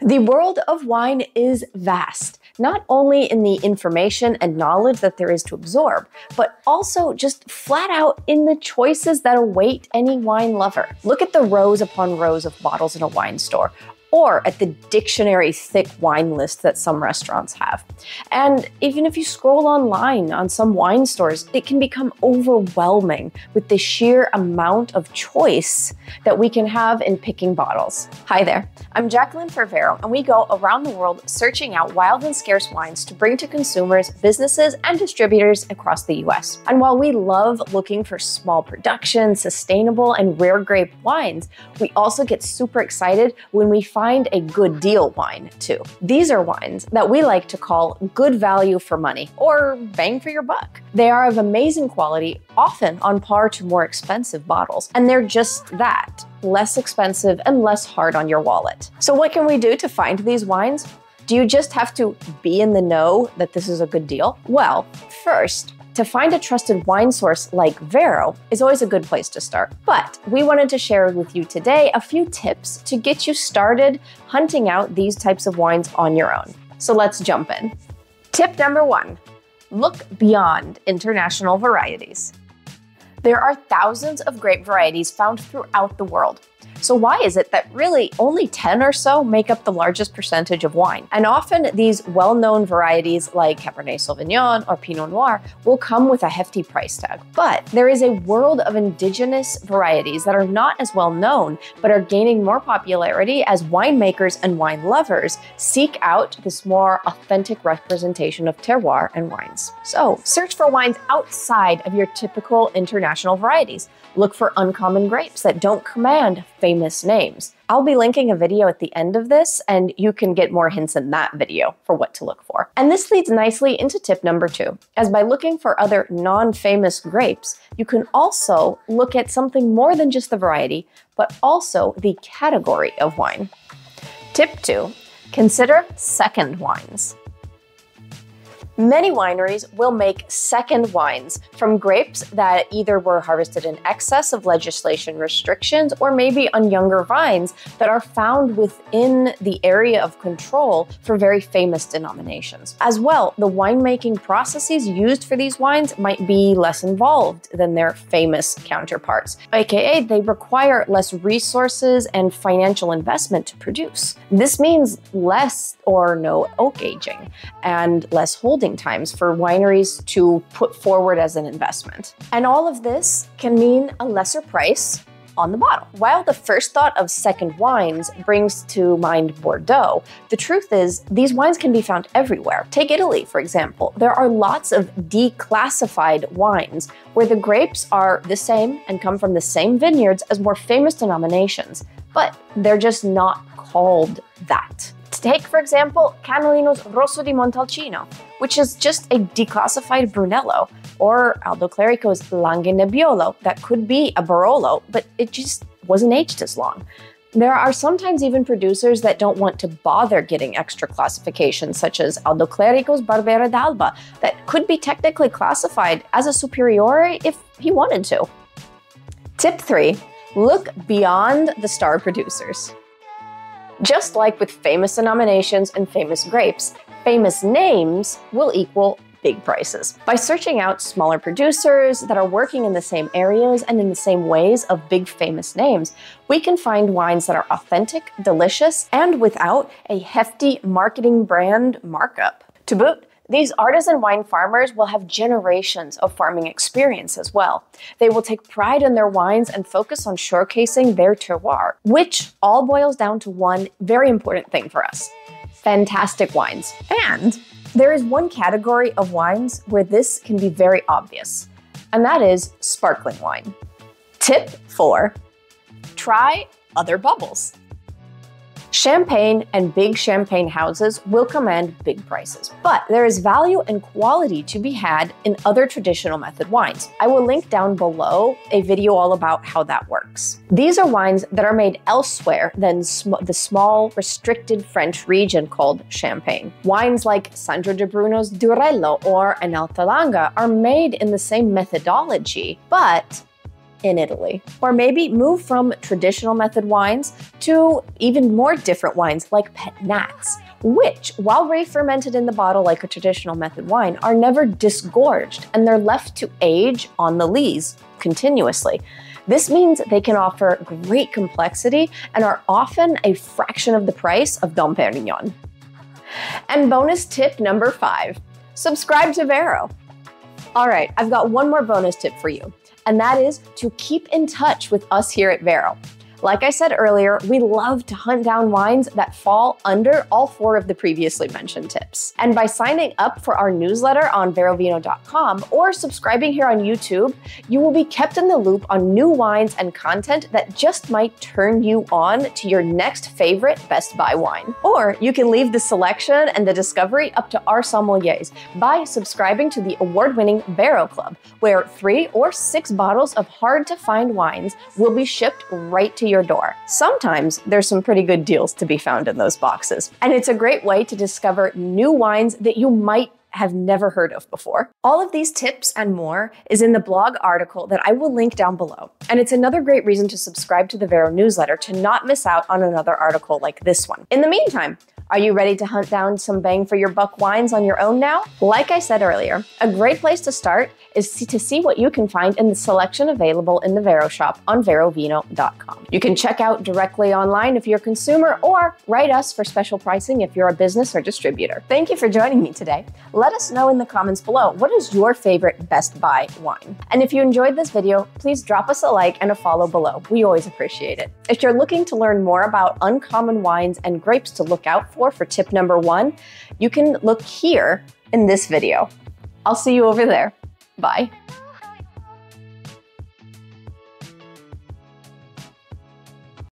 The world of wine is vast, not only in the information and knowledge that there is to absorb, but also just flat out in the choices that await any wine lover. Look at the rows upon rows of bottles in a wine store, or at the dictionary-thick wine list that some restaurants have. And even if you scroll online on some wine stores, it can become overwhelming with the sheer amount of choice that we can have in picking bottles. Hi there, I'm Jacqueline for Vero, and we go around the world searching out wild and scarce wines to bring to consumers, businesses, and distributors across the US. And while we love looking for small production, sustainable, and rare grape wines, we also get super excited when we find a good deal wine too. These are wines that we like to call good value for money, or bang for your buck. They are of amazing quality, often on par to more expensive bottles, and they're just that, less expensive and less hard on your wallet. So what can we do to find these wines? Do you just have to be in the know that this is a good deal? Well, first, to find a trusted wine source like Vero is always a good place to start. But we wanted to share with you today a few tips to get you started hunting out these types of wines on your own. So let's jump in. Tip number 1, look beyond international varieties. There are thousands of grape varieties found throughout the world. So why is it that really only 10 or so make up the largest percentage of wine? And often these well-known varieties like Cabernet Sauvignon or Pinot Noir will come with a hefty price tag. But there is a world of indigenous varieties that are not as well known, but are gaining more popularity as winemakers and wine lovers seek out this more authentic representation of terroir and wines. So search for wines outside of your typical international varieties. Look for uncommon grapes that don't command famous names. I'll be linking a video at the end of this, and you can get more hints in that video for what to look for. And this leads nicely into tip number 2, as by looking for other non-famous grapes, you can also look at something more than just the variety, but also the category of wine. Tip 2, consider second wines. Many wineries will make second wines from grapes that either were harvested in excess of legislation restrictions or maybe on younger vines that are found within the area of control for very famous denominations. As well, the winemaking processes used for these wines might be less involved than their famous counterparts, aka they require less resources and financial investment to produce. This means less or no oak aging and less holding times for wineries to put forward as an investment. And all of this can mean a lesser price on the bottle. While the first thought of second wines brings to mind Bordeaux, the truth is these wines can be found everywhere. Take Italy, for example. There are lots of declassified wines where the grapes are the same and come from the same vineyards as more famous denominations, but they're just not called that. Take, for example, Canalino's Rosso di Montalcino, which is just a declassified Brunello, or Aldo Clerico's Langhe Nebbiolo, that could be a Barolo, but it just wasn't aged as long. There are sometimes even producers that don't want to bother getting extra classifications, such as Aldo Clerico's Barbera d'Alba, that could be technically classified as a superiore if he wanted to. Tip 3, look beyond the star producers. Just like with famous denominations and famous grapes, famous names will equal big prices. By searching out smaller producers that are working in the same areas and in the same ways of big famous names, we can find wines that are authentic, delicious, and without a hefty marketing brand markup. To boot, these artisan wine farmers will have generations of farming experience as well. They will take pride in their wines and focus on showcasing their terroir, which all boils down to one very important thing for us: fantastic wines. And there is one category of wines where this can be very obvious, and that is sparkling wine. Tip 4, try other bubbles. Champagne and big champagne houses will command big prices, but there is value and quality to be had in other traditional method wines. I will link down below a video all about how that works. These are wines that are made elsewhere than the small, restricted French region called Champagne. Wines like Sandro de Bruno's Durello or Enalta Langa are made in the same methodology, but in Italy. Or maybe move from traditional method wines to even more different wines like pet nats, which, while re-fermented in the bottle like a traditional method wine, are never disgorged and they're left to age on the lees continuously. This means they can offer great complexity and are often a fraction of the price of Dom Perignon. And bonus tip number 5, subscribe to Vero. All right, I've got one more bonus tip for you, and that is to keep in touch with us here at Vero. Like I said earlier, we love to hunt down wines that fall under all 4 of the previously mentioned tips. And by signing up for our newsletter on verovino.com or subscribing here on YouTube, you will be kept in the loop on new wines and content that just might turn you on to your next favorite Best Buy wine. Or you can leave the selection and the discovery up to our sommeliers by subscribing to the award-winning Vero Club, where 3 or 6 bottles of hard-to-find wines will be shipped right to your door. Sometimes there's some pretty good deals to be found in those boxes. And it's a great way to discover new wines that you might have never heard of before. All of these tips and more is in the blog article that I will link down below. And it's another great reason to subscribe to the Vero newsletter to not miss out on another article like this one. In the meantime, are you ready to hunt down some bang for your buck wines on your own now? Like I said earlier, a great place to start is to see what you can find in the selection available in the Vero shop on verovino.com. You can check out directly online if you're a consumer, or write us for special pricing if you're a business or distributor. Thank you for joining me today. Let us know in the comments below, what is your favorite Best Buy wine? And if you enjoyed this video, please drop us a like and a follow below. We always appreciate it. If you're looking to learn more about uncommon wines and grapes to look out for tip number 1, you can look here in this video. I'll see you over there. Bye.